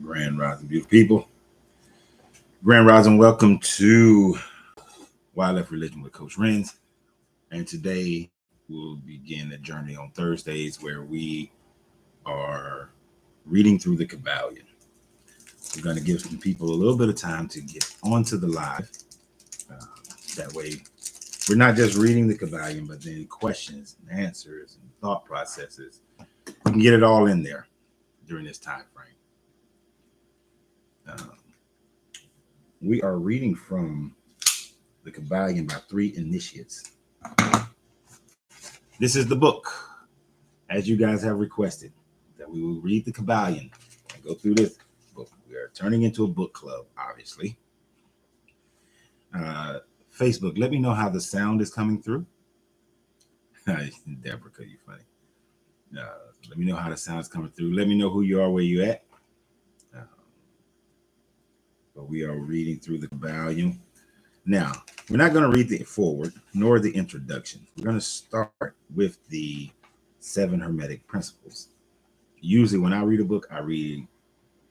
Grand Rising, beautiful people. Grand Rising, welcome to Wildlife Religion with Coach Renz. And today we'll begin a journey on Thursdays where we are reading through the Kybalion. We're going to give some people a little bit of time to get onto the live. That way, we're not just reading the Kybalion, but then questions and answers and thought processes. We can get it all in there during this time frame. We are reading from the Kybalion by 3 initiates. This is the book, as you guys have requested, that we will read the Kybalion and go through this book. We are turning into a book club, obviously. Facebook, let me know how the sound is coming through. Deborah, you funny. Let me know how the sound is coming through. Let me know who you are, where you at. But we are reading through the Kybalion. Now, we're not going to read the foreword nor the introduction. We're going to start with the 7 Hermetic principles. Usually when I read a book, I read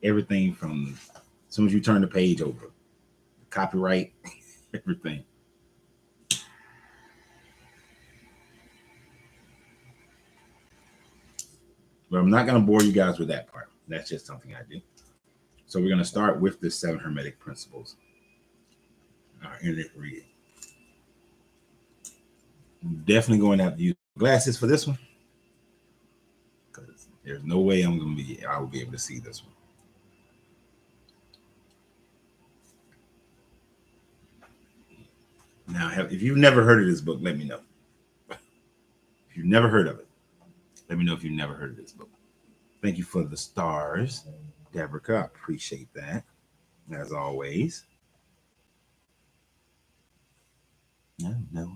everything from as soon as you turn the page over. Copyright, everything. But I'm not going to bore you guys with that part. That's just something I do. So we're going to start with the 7 Hermetic principles. Internet reading. I'm definitely going to have to use glasses for this one, because there's no way I will be able to see this one. Now, if you've never heard of this book, let me know. If you've never heard of it, let me know if you've never heard of this book. Thank you for the stars, Deborah. I appreciate that, as always. No.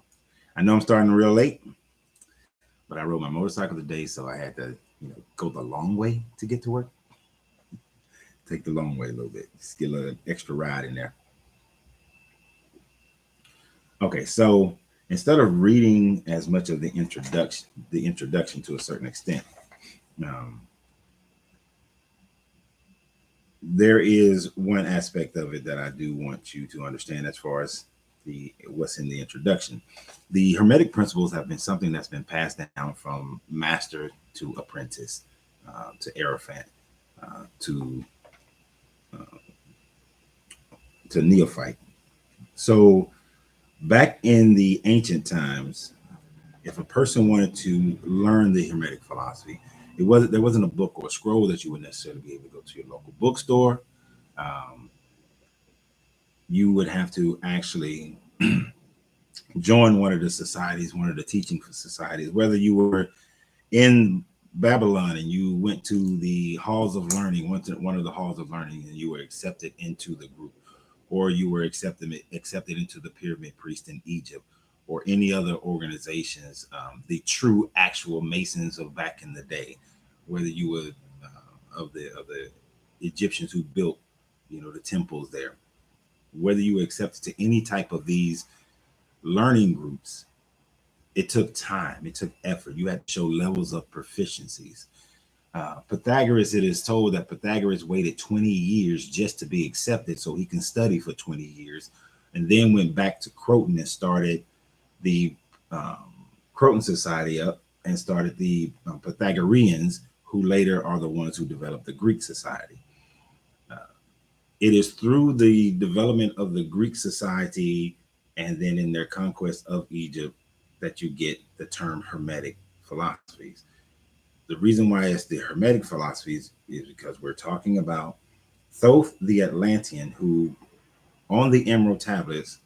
I know I'm starting real late, but I rode my motorcycle today, so I had to, go the long way to get to work. Take the long way a little bit. Just get a little extra ride in there. Okay, so instead of reading as much of the introduction to a certain extent, there is one aspect of it that I do want you to understand as far as what's in the introduction. The Hermetic principles have been something that's been passed down from master to apprentice, to Arafat, to neophyte. So back in the ancient times, if a person wanted to learn the Hermetic philosophy, there wasn't a book or a scroll that you would necessarily be able to go to your local bookstore. You would have to actually join one of the societies, one of the teaching societies, whether you were in Babylon and you went to the halls of learning, went to one of the halls of learning, and you were accepted into the group, or you were accepted into the pyramid priest in Egypt, or any other organizations, the true actual Masons of back in the day, whether you were of the Egyptians who built, the temples there, whether you were accepted to any type of these learning groups, it took time, it took effort. You had to show levels of proficiencies. Pythagoras, it is told that Pythagoras waited 20 years just to be accepted so he can study for 20 years, and then went back to Croton and started the Croton Society up and started the Pythagoreans, who later are the ones who developed the Greek Society. It is through the development of the Greek Society and then in their conquest of Egypt that you get the term Hermetic philosophies. The reason why it's the Hermetic philosophies is because we're talking about Thoth the Atlantean, who on the Emerald Tablets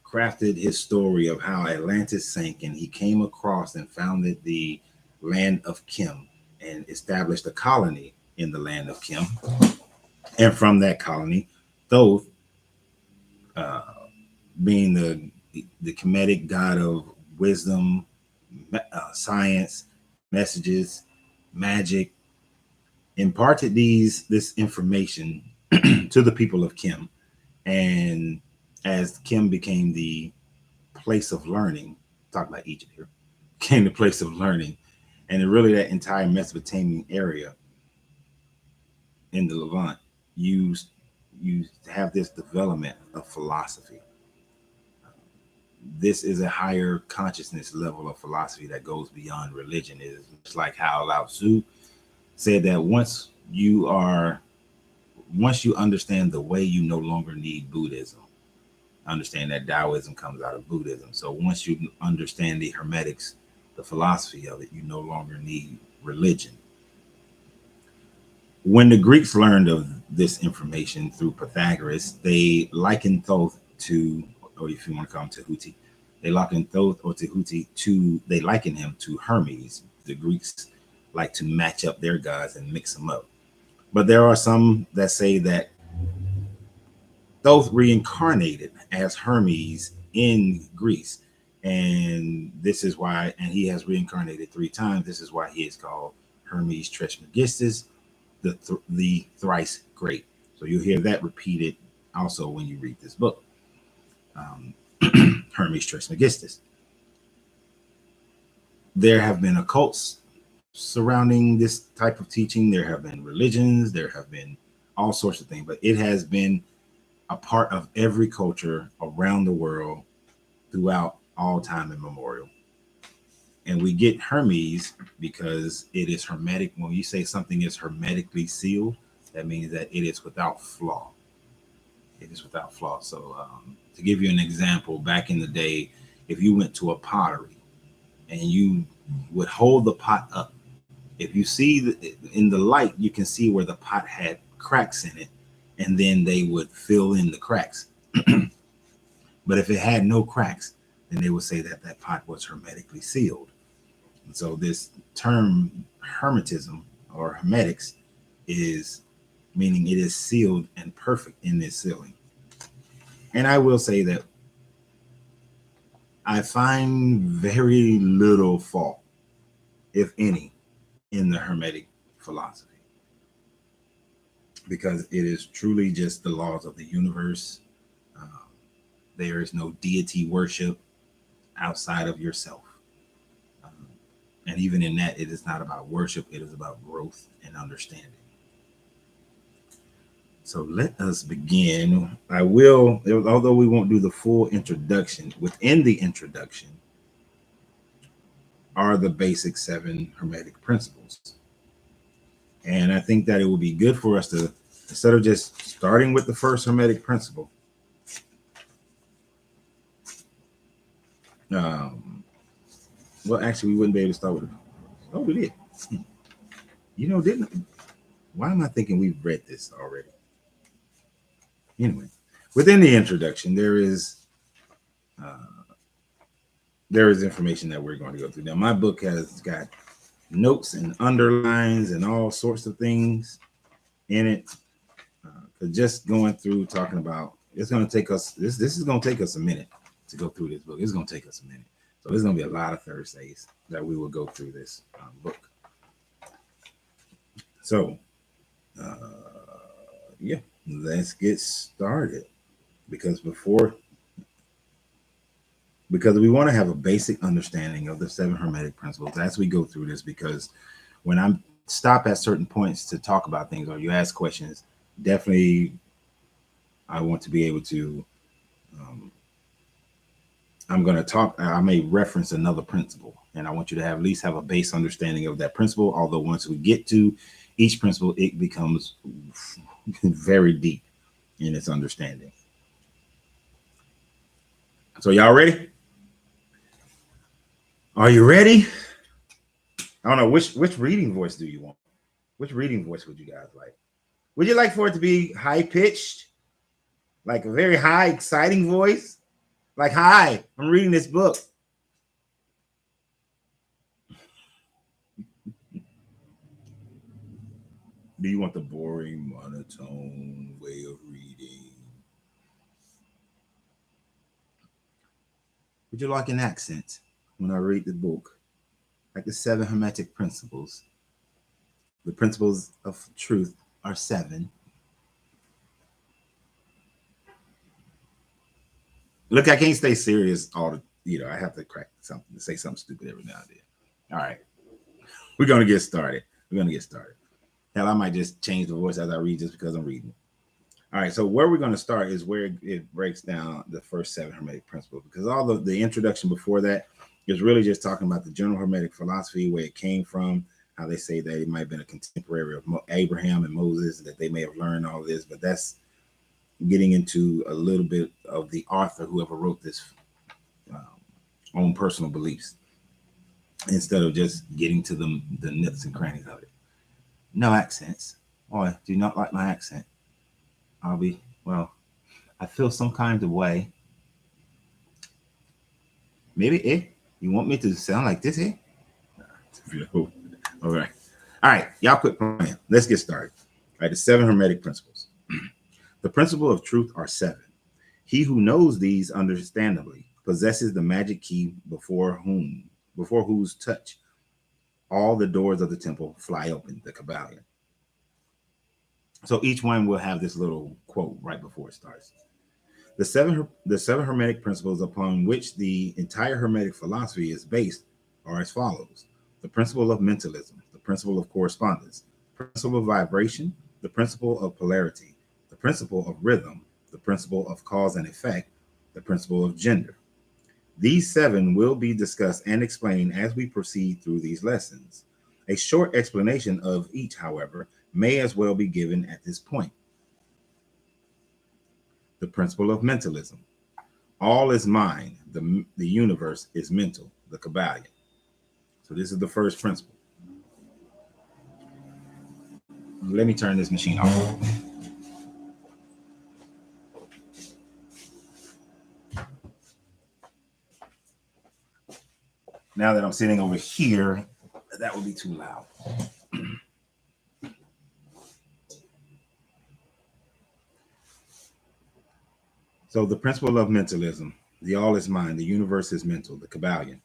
crafted his story of how Atlantis sank, and he came across and founded the land of Kim and established a colony in the land of Kim. And from that colony, Thoth, being the Kemetic god of wisdom, science, messages, magic, imparted this information to the people of Kim. And as Kim became the place of learning, talk about Egypt here, became the place of learning, and really that entire Mesopotamian area in the Levant you have this development of philosophy. This is a higher consciousness level of philosophy that goes beyond religion. It is just like how Lao Tzu said that once you understand the way, you no longer need Buddhism. Understand that Taoism comes out of Buddhism. So once you understand the Hermetics, the philosophy of it, you no longer need religion. When the Greeks learned of this information through Pythagoras, they likened Thoth to, or if you want to call him Tahuti, they likened Thoth or Tahuti to, they liken him to Hermes. The Greeks like to match up their gods and mix them up. But there are some that say that Thoth reincarnated as Hermes in Greece. And this is why, and he has reincarnated 3 times. This is why he is called Hermes Trismegistus, the thrice great. So you'll hear that repeated also when you read this book. Hermes Trismegistus. There have been occults surrounding this type of teaching. There have been religions. There have been all sorts of things, but it has been a part of every culture around the world throughout all time immemorial. And we get Hermes because it is hermetic. When you say something is hermetically sealed, that means that it is without flaw. It is without flaw. So to give you an example, back in the day, if you went to a pottery and you would hold the pot up, if you see in the light, you can see where the pot had cracks in it, and then they would fill in the cracks. But if it had no cracks, then they would say that that pot was hermetically sealed. And so this term hermetism or hermetics is meaning it is sealed and perfect in this sealing. And I will say that I find very little fault, if any, in the Hermetic philosophy, because it is truly just the laws of the universe. There is no deity worship outside of yourself. And even in that, it is not about worship, it is about growth and understanding. So let us begin. I will, although we won't do the full introduction, within the introduction are the basic 7 Hermetic principles. And I think that it will be good for us to, instead of just starting with the first Hermetic principle, well, actually, we wouldn't be able to start with it. Oh, we did. You know, why am I thinking we've read this already? Anyway, within the introduction, there is information that we're going to go through. Now, my book has got notes and underlines and all sorts of things in it. Just going through talking about, it's going to take us, this is going to take us a minute to go through this book. It's going to take us a minute. So there's going to be a lot of Thursdays that we will go through this book. So, yeah, let's get started. Because we want to have a basic understanding of the 7 Hermetic principles as we go through this, because when I stop at certain points to talk about things or you ask questions, definitely I want to be able to, I'm going to talk, I may reference another principle, and I want you to at least have a base understanding of that principle. Although once we get to each principle, it becomes very deep in its understanding. So y'all ready? Are you ready? I don't know, which reading voice do you want? Which reading voice would you guys like? Would you like for it to be high pitched, like a very high, exciting voice? Like, hi, I'm reading this book. Do you want the boring, monotone way of reading? Would you like an accent when I read the book? Like the 7 Hermetic principles. The principles of truth are 7. Look, I can't stay serious all the, I have to crack something, say something stupid every now and then. All right. We're going to get started. Hell, I might just change the voice as I read just because I'm reading. All right, so where we're going to start is where it breaks down the first 7 Hermetic principles, because all the introduction before that is really just talking about the general Hermetic philosophy, where it came from, how they say that it might have been a contemporary of Abraham and Moses, that they may have learned all this, but that's getting into a little bit of the author, whoever wrote this, own personal beliefs, instead of just getting to the nooks and crannies of it. No accents. Boy, do you not like my accent? I feel some kind of way. Maybe, you want me to sound like this, All right. All right, y'all quit playing. Let's get started. All right, the 7 Hermetic principles. The principle of truth are 7. He who knows these understandably possesses the magic key before whose touch all the doors of the temple fly open, the Kybalion. So each one will have this little quote right before it starts. The seven Hermetic principles upon which the entire Hermetic philosophy is based are as follows: the principle of mentalism, the principle of correspondence, the principle of vibration, the principle of polarity, the principle of rhythm, the principle of cause and effect, the principle of gender. These 7 will be discussed and explained as we proceed through these lessons. A short explanation of each, however, may as well be given at this point. The principle of mentalism. All is mind. The universe is mental, the Kybalion. So this is the first principle. Let me turn this machine off. Now that I'm sitting over here, that would be too loud. So the principle of mentalism, the all is mind, the universe is mental, the Kybalion.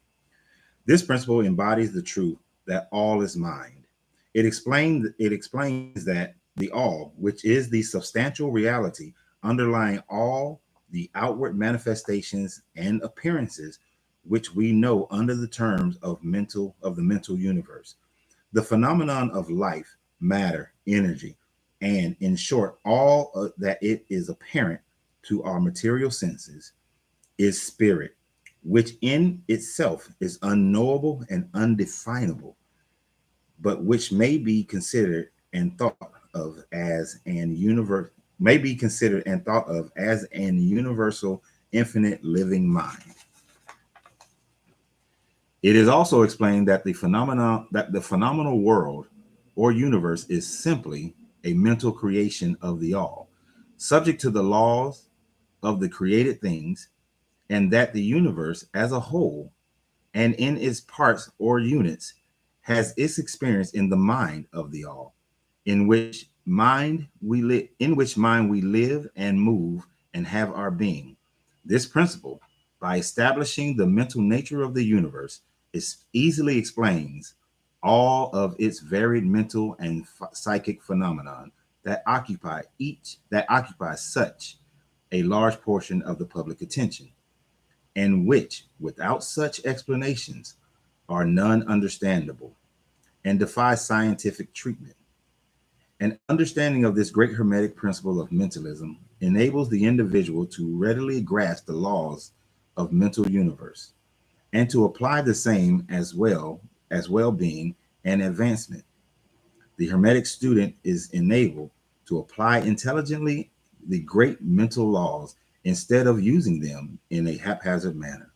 This principle embodies the truth that all is mind. It explains that the all, which is the substantial reality underlying all the outward manifestations and appearances which we know under the terms of the mental universe, the phenomenon of life, matter, energy, and in short, all that it is apparent to our material senses, is spirit, which in itself is unknowable and undefinable, but which may be considered and thought of as an universal, infinite living mind. It is also explained that the phenomenal world or universe is simply a mental creation of the all, subject to the laws of the created things, and that the universe as a whole and in its parts or units has its experience in the mind of the all, in which mind we live and move and have our being. This principle, by establishing the mental nature of the universe, easily explains all of its varied mental and psychic phenomenon that occupy such a large portion of the public attention, and which, without such explanations, are non-understandable and defy scientific treatment. An understanding of this great Hermetic principle of mentalism enables the individual to readily grasp the laws of mental universe and to apply the same as well-being and advancement. The Hermetic student is enabled to apply intelligently the great mental laws instead of using them in a haphazard manner.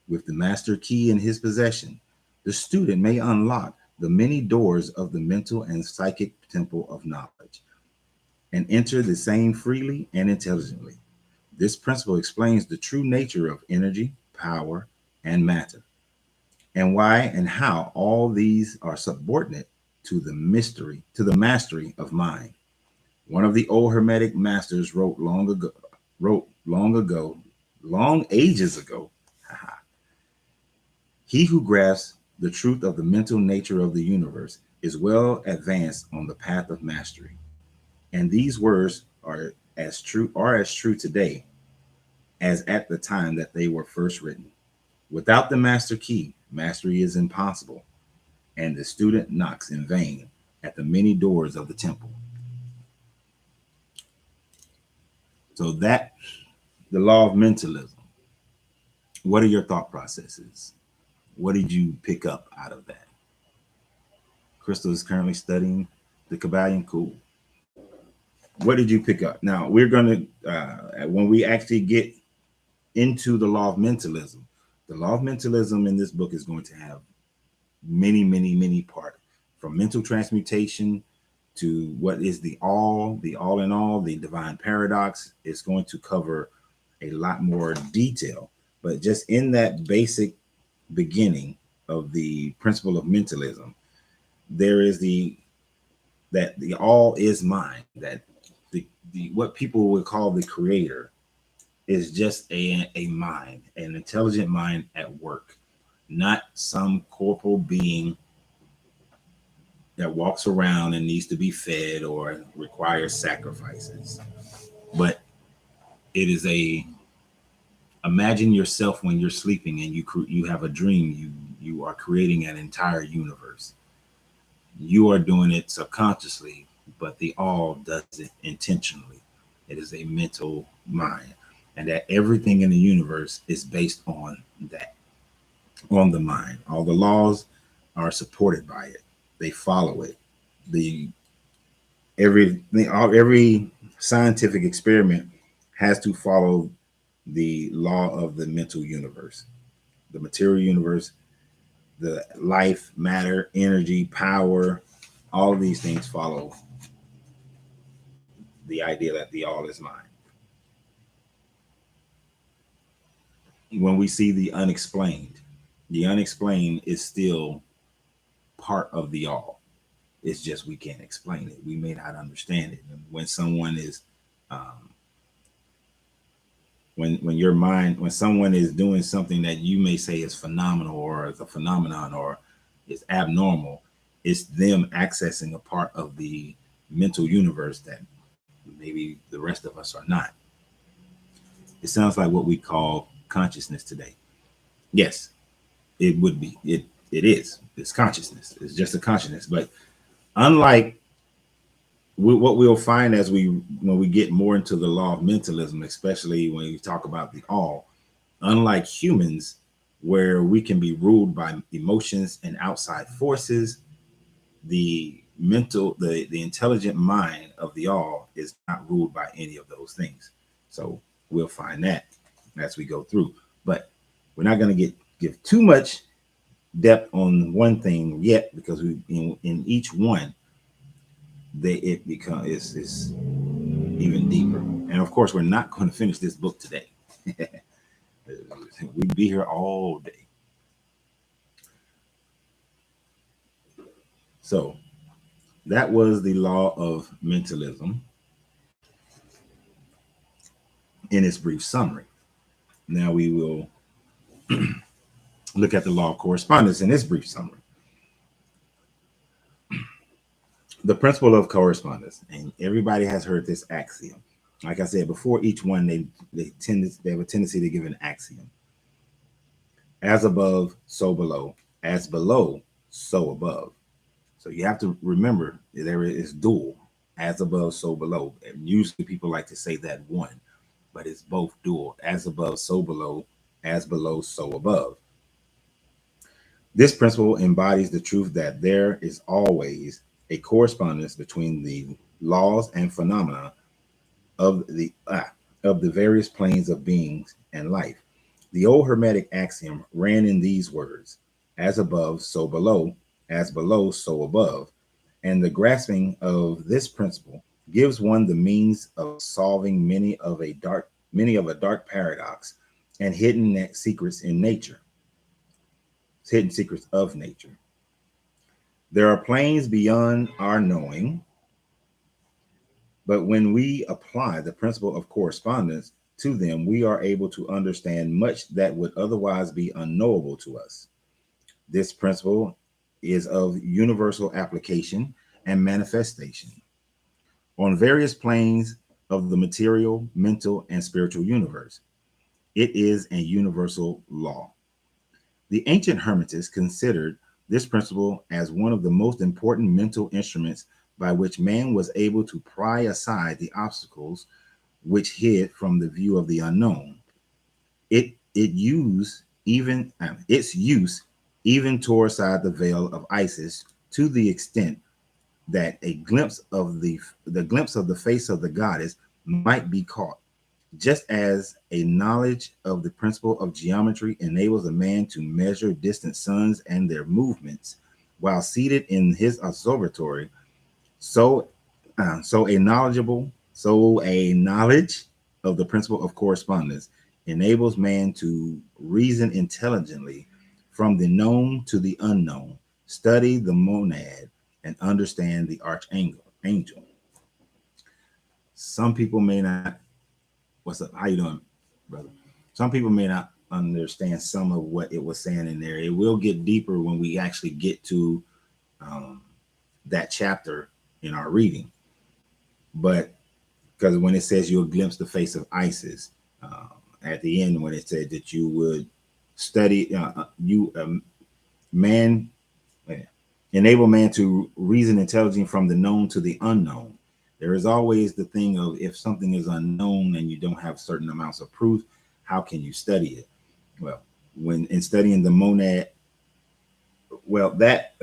With the master key in his possession, the student may unlock the many doors of the mental and psychic temple of knowledge and enter the same freely and intelligently. This principle explains the true nature of energy, power, and matter, and why and how all these are subordinate to the mastery of mind. One of the old Hermetic masters wrote long ages ago, he who grasps the truth of the mental nature of the universe is well advanced on the path of mastery. And these words are as true today as at the time that they were first written. Without the master key, mastery is impossible, and the student knocks in vain at the many doors of the temple. So that the law of mentalism. What are your thought processes? What did you pick up out of that? Crystal is currently studying the Kybalion. Cool. What did you pick up? Now we're going to, when we actually get into the law of mentalism, the law of mentalism in this book is going to have many parts, from mental transmutation to what is the all in all, the divine paradox. Is going to cover a lot more detail, but just in that basic beginning of the principle of mentalism, there is that the all is mind, that the what people would call the creator is just a mind, an intelligent mind at work, not some corporal being that walks around and needs to be fed or requires sacrifices. But it is imagine yourself when you're sleeping and you have a dream. You are creating an entire universe. You are doing it subconsciously, but the all does it intentionally. It is a mental mind, and that everything in the universe is based on that, on the mind. All the laws are supported by it. They follow it. The every scientific experiment has to follow the law of the mental universe, the material universe, the life, matter, energy, power. All of these things follow the idea that the all is mind. When we see the unexplained is still part of the all. It's just we can't explain it. We may not understand it. When someone is when someone is doing something that you may say is phenomenal or is a phenomenon or is abnormal, it's them accessing a part of the mental universe that maybe the rest of us are not. It sounds like what we call consciousness today. Yes, it would be. It is. It's consciousness. It's just a consciousness. But unlike what we'll find as when we get more into the law of mentalism, especially when we talk about the all, unlike humans, where we can be ruled by emotions and outside forces, the intelligent mind of the all is not ruled by any of those things. So we'll find that as we go through. But we're not going to give too much depth on one thing yet, because we in each one it becomes is even deeper. And of course, we're not going to finish this book today. We'd be here all day. So that was the law of mentalism in its brief summary. Now we will look at the law of correspondence in its brief summary. The principle of correspondence, and everybody has heard this axiom. Like I said before, each one they have a tendency to give an axiom. As above, so below. As below, so above. So you have to remember there is dual. As above, so below. And usually people like to say that one, but it's both dual. As above, so below. As below, so above. This principle embodies the truth that there is always a correspondence between the laws and phenomena of the various planes of beings and life. The old Hermetic axiom ran in these words: as above, so below; as below, so above. And the grasping of this principle gives one the means of solving many of a dark paradox and hidden secrets in nature. Hidden secrets of nature. There are planes beyond our knowing, but when we apply the principle of correspondence to them, we are able to understand much that would otherwise be unknowable to us. This principle is of universal application and manifestation on various planes of the material, mental, and spiritual universe. It is a universal law. The ancient Hermetists considered this principle as one of the most important mental instruments by which man was able to pry aside the obstacles which hid from the view of the unknown. Its use even tore aside the veil of Isis to the extent that a glimpse of the face of the goddess might be caught. Just as a knowledge of the principle of geometry enables a man to measure distant suns and their movements while seated in his observatory, so a knowledge of the principle of correspondence enables man to reason intelligently from the known to the unknown, study the monad, and understand the archangel. Some people may not. What's up? How you doing, brother? Some people may not understand some of what it was saying in there. It will get deeper when we actually get to that chapter in our reading. But because when it says you'll glimpse the face of Isis, at the end when it said that you would study, man, enable man to reason intelligently from the known to the unknown. There is always the thing of if something is unknown and you don't have certain amounts of proof, how can you study it? Well, when in studying the monad, what that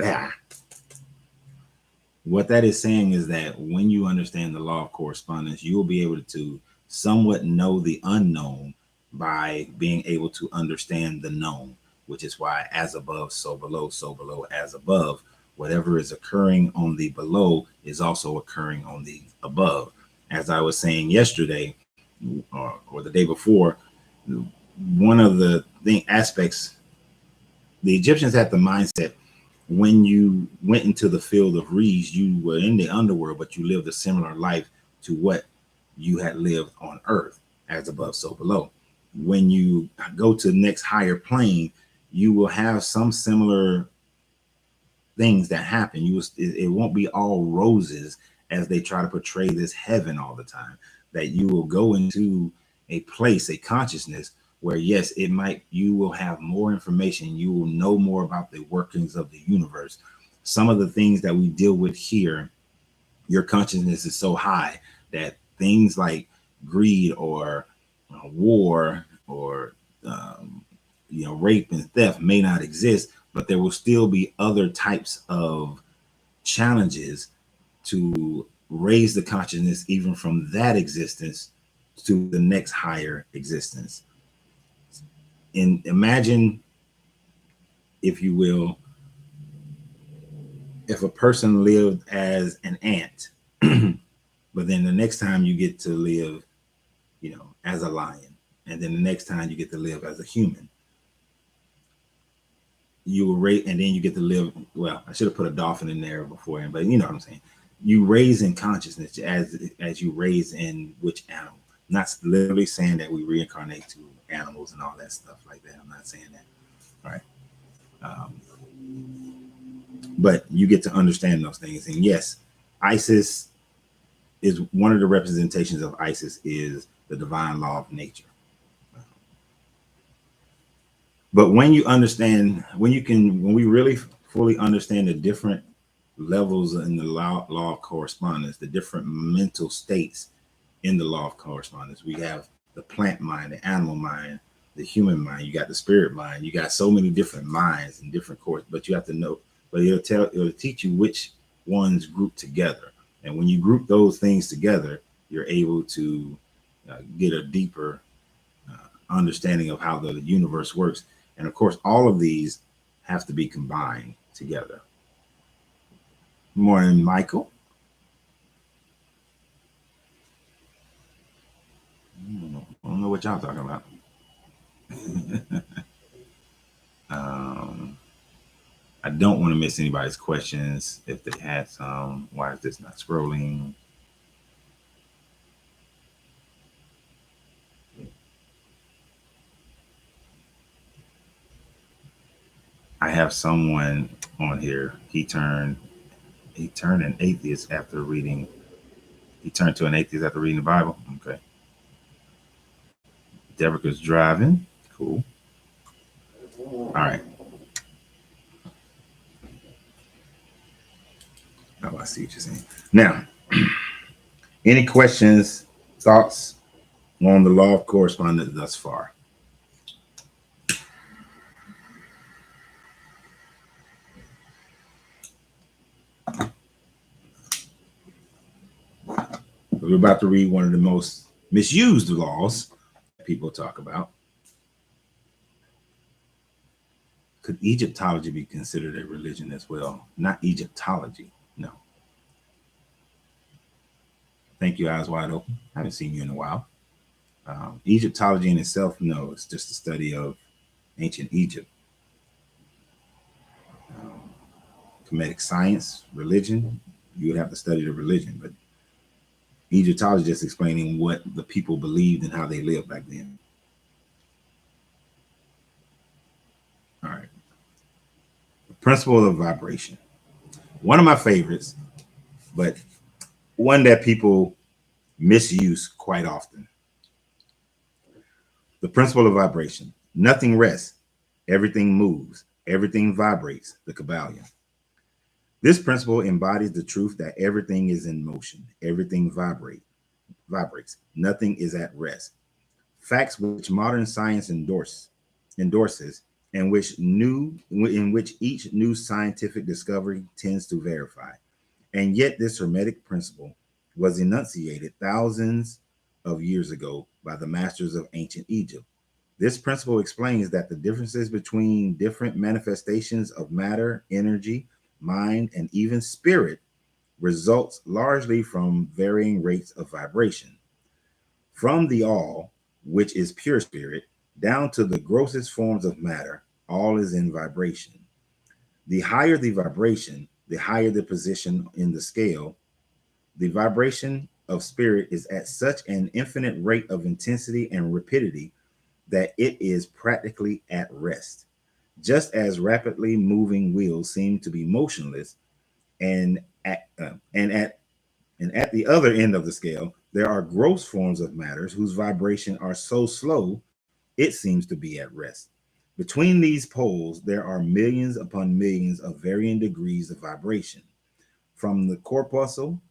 is saying is that when you understand the law of correspondence, you will be able to somewhat know the unknown by being able to understand the known, which is why as above, so below, as above. Whatever is occurring on the below is also occurring on the above. As I was saying yesterday or the day before, one of the aspects, the Egyptians had the mindset when you went into the field of reeds, you were in the underworld, but you lived a similar life to what you had lived on earth, as above, so below. When you go to the next higher plane, you will have some similar things that happen. It won't be all roses as they try to portray this heaven all the time. That you will go into a place, a consciousness where yes, you will have more information. You will know more about the workings of the universe. Some of the things that we deal with here, your consciousness is so high that things like greed or war or rape and theft may not exist, but there will still be other types of challenges to raise the consciousness even from that existence to the next higher existence. And imagine, if you will, if a person lived as an ant, but then the next time you get to live, as a lion, and then the next time you get to live as a human. You will rate, and then you get to live. Well, I should have put a dolphin in there beforehand, but you know what I'm saying. You raise in consciousness as you raise in which animal. Not literally saying that we reincarnate to animals and all that stuff like that. I'm not saying that. All right. But you get to understand those things. And yes, Isis is one of the representations of Isis is the divine law of nature. But when you understand, when we really fully understand the different levels in the law of correspondence, the different mental states in the law of correspondence, we have the plant mind, the animal mind, the human mind, you got the spirit mind, you got so many different minds and different courses, but you have to know, but it'll teach you which ones group together. And when you group those things together, you're able to get a deeper understanding of how the universe works. And of course, all of these have to be combined together. Morning, Michael. I don't know what y'all talking about. I don't want to miss anybody's questions if they had some. Why is this not scrolling? I have someone on here. He turned an atheist after reading. He turned to an atheist after reading the Bible. Okay. Deborah's driving. Cool. All right. Oh, I see what you're saying. Now, any questions, thoughts on the law of correspondence thus far. We're about to read one of the most misused laws that people talk about. Could Egyptology be considered a religion as well? Not Egyptology, no. Thank you, eyes wide open. I haven't seen you in a while. Egyptology in itself, no, it's just a study of ancient Egypt. Hermetic science, religion, you would have to study the religion, but Egyptology is just explaining what the people believed and how they lived back then. All right. The principle of vibration. One of my favorites, but one that people misuse quite often. The principle of vibration. Nothing rests. Everything moves. Everything vibrates. The Kybalion. This principle embodies the truth that everything is in motion. Everything vibrates. Nothing is at rest. Facts which modern science endorses, and in which each new scientific discovery tends to verify. And yet this Hermetic principle was enunciated thousands of years ago by the masters of ancient Egypt. This principle explains that the differences between different manifestations of matter, energy, mind, and even spirit results largely from varying rates of vibration. From the all, which is pure spirit, down to the grossest forms of matter, all is in vibration. The higher the vibration, the higher the position in the scale. The vibration of spirit is at such an infinite rate of intensity and rapidity that it is practically at rest. Just as rapidly moving wheels seem to be motionless, and at the other end of the scale, there are gross forms of matters whose vibration are so slow it seems to be at rest. Between these poles, there are millions upon millions of varying degrees of vibration, from the corpuscle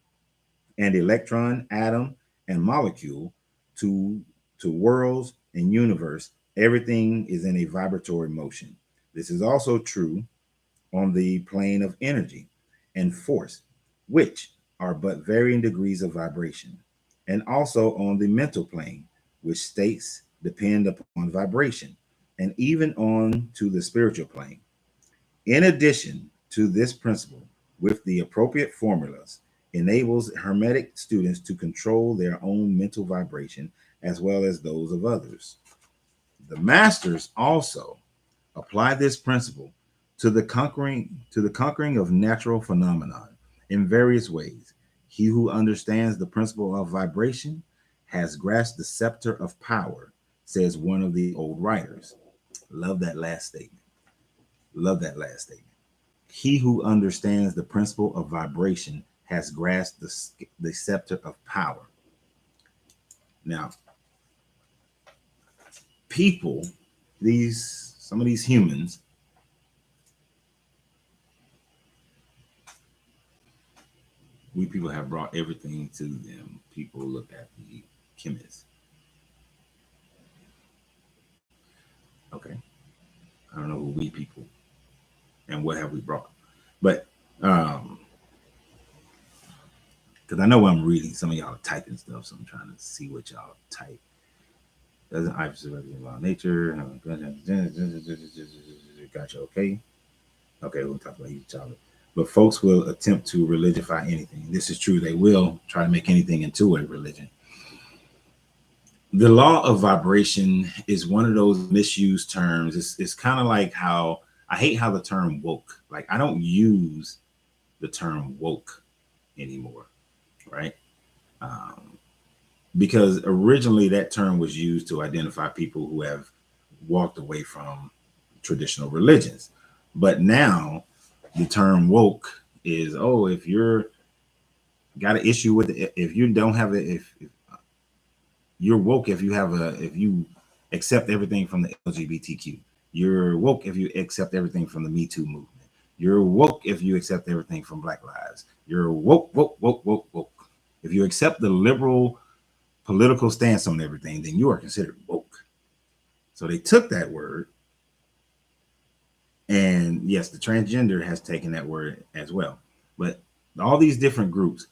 and electron, atom, and molecule to worlds and universe. Everything is in a vibratory motion. This is also true on the plane of energy and force, which are but varying degrees of vibration, and also on the mental plane, which states depend upon vibration, and even on to the spiritual plane. In addition to this principle, with the appropriate formulas, enables Hermetic students to control their own mental vibration as well as those of others. The masters also apply this principle to the conquering of natural phenomenon in various ways. He who understands the principle of vibration has grasped the scepter of power, says one of the old writers. Love that last statement. Love that last statement. He who understands the principle of vibration has grasped the scepter of power. Now, people, some of these humans, we people have brought everything to them. People look at the chemists. Okay. I don't know who we people and what have we brought. But because I know I'm reading, some of y'all are typing stuff, so I'm trying to see what y'all type. Doesn't obviously represent law of nature. Gotcha. Okay. Okay, we'll talk about each other. But folks will attempt to religify anything. This is true. They will try to make anything into a religion. The law of vibration is one of those misused terms. It's kind of like how I hate how the term woke. Like I don't use the term woke anymore, right? Because originally that term was used to identify people who have walked away from traditional religions. But now the term woke is, oh, if you're got an issue with it, if you don't have it, if you're woke, if you accept everything from the LGBTQ, you're woke if you accept everything from the Me Too movement. You're woke if you accept everything from Black Lives. You're woke. If you accept the liberal political stance on everything, then you are considered woke. So they took that word, and yes, the transgender has taken that word as well. But all these different groups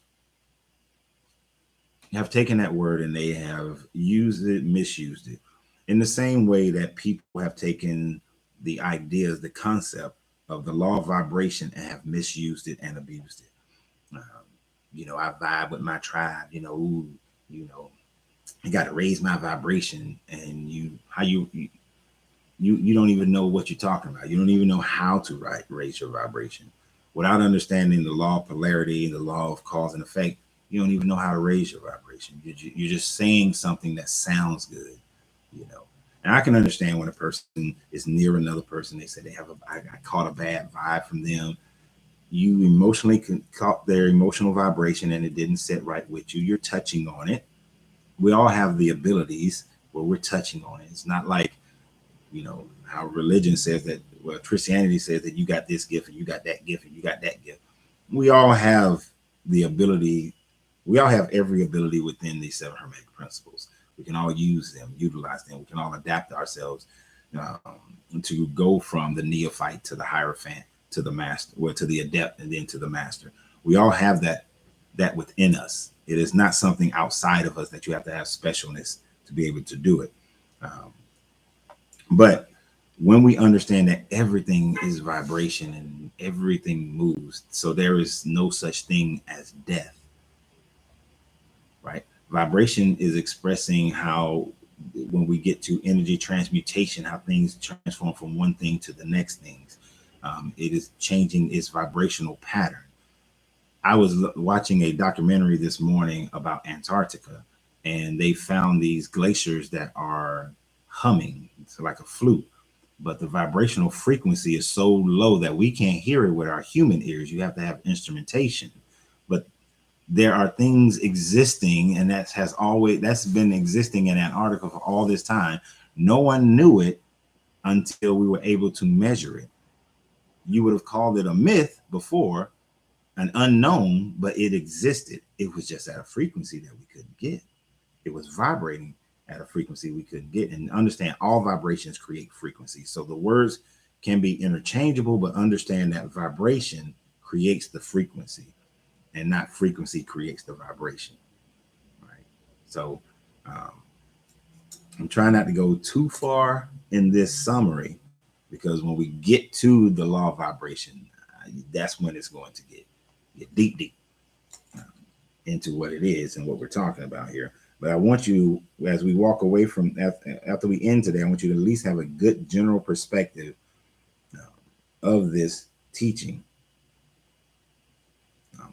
have taken that word and they have used it, misused it, in the same way that people have taken the ideas, the concept of the law of vibration and have misused it and abused it. I vibe with my tribe. Ooh, you know, you got to raise my vibration, and you don't even know what you're talking about. You don't even know how to raise your vibration without understanding the law of polarity, the law of cause and effect. You don't even know how to raise your vibration. You're just saying something that sounds good, you know. And I can understand when a person is near another person, they say I caught a bad vibe from them. You emotionally caught their emotional vibration and it didn't sit right with you. You're touching on it. We all have the abilities where we're touching on it. It's not like, how religion says that, well, Christianity says that you got this gift and you got that gift and you got that gift. We all have the ability, we all have every ability within these seven Hermetic principles. We can all use them, utilize them. We can all adapt ourselves to go from the neophyte to the hierophant to the master, or to the adept, and then to the master. We all have that within us. It is not something outside of us that you have to have specialness to be able to do it. But when we understand that everything is vibration and everything moves, so there is no such thing as death, right? Vibration is expressing how, when we get to energy transmutation, how things transform from one thing to the next things. It is changing its vibrational pattern. I was watching a documentary this morning about Antarctica, and they found these glaciers that are humming. It's like a flute, but the vibrational frequency is so low that we can't hear it with our human ears. You have to have instrumentation. But there are things existing, and that's been existing in Antarctica for all this time. No one knew it until we were able to measure it. You would have called it a myth before, an unknown, but it existed. It was just at a frequency that we couldn't get. It was vibrating at a frequency we couldn't get. And understand, all vibrations create frequencies. So the words can be interchangeable, but understand that vibration creates the frequency, and not frequency creates the vibration. Right. So I'm trying not to go too far in this summary, because when we get to the law of vibration, that's when it's going to get deep into what it is and what we're talking about here. But I want you, as we walk away from, after we end today, I want you to at least have a good general perspective of this teaching.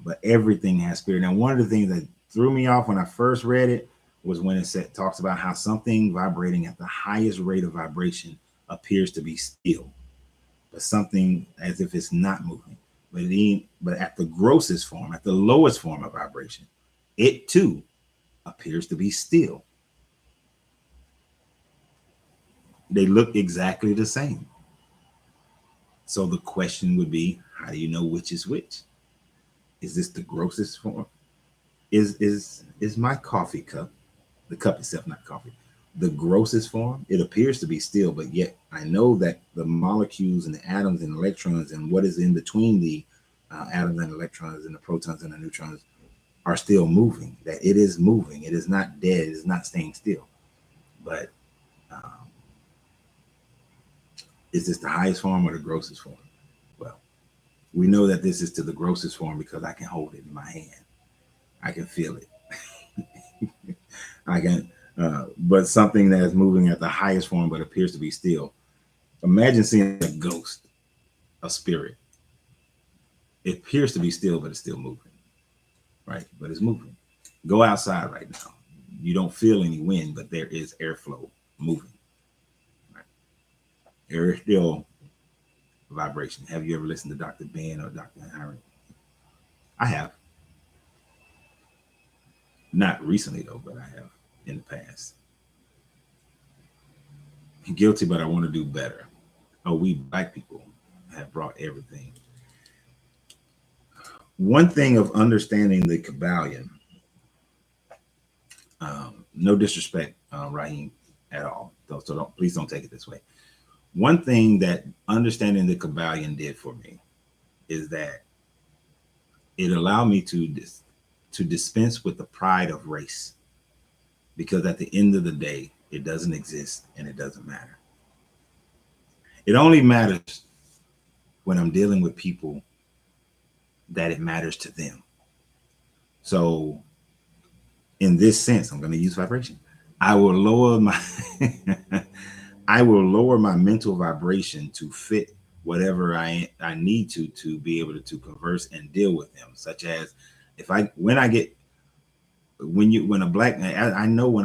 But everything has spirit. Now, one of the things that threw me off when I first read it was when it talks about how something vibrating at the highest rate of vibration appears to be still, but something as if it's not moving. But at the grossest form, at the lowest form of vibration, it too appears to be still. They look exactly the same. So the question would be, how do you know which is which? Is this the grossest form? Is my coffee cup, the cup itself, not coffee, the grossest form? It appears to be still, but yet I know that the molecules and the atoms and electrons and what is in between the atoms and electrons and the protons and the neutrons are still moving, that it is moving. It is not dead. It is not staying still. But is this the highest form or the grossest form? Well, we know that this is to the grossest form because I can hold it in my hand. I can feel it. I can, but something that is moving at the highest form but appears to be still. Imagine seeing a ghost, a spirit. It appears to be still, but it's still moving, right? But it's moving. Go outside right now. You don't feel any wind, but there is airflow moving. Right? There is still vibration. Have you ever listened to Dr. Ben or Dr. Harry? I have. Not recently though, but I have in the past. Guilty, but I want to do better. Oh, we black people have brought everything. One thing of understanding the Kybalion, no disrespect, Raheem, at all. So please don't take it this way. One thing that understanding the Kybalion did for me is that it allowed me to dispense with the pride of race, because at the end of the day, it doesn't exist and it doesn't matter. It only matters when I'm dealing with people that it matters to them. So in this sense, I'm going to use vibration. I will lower my I will lower my mental vibration to fit whatever I need to be able to converse and deal with them. Such as when a black, I know when I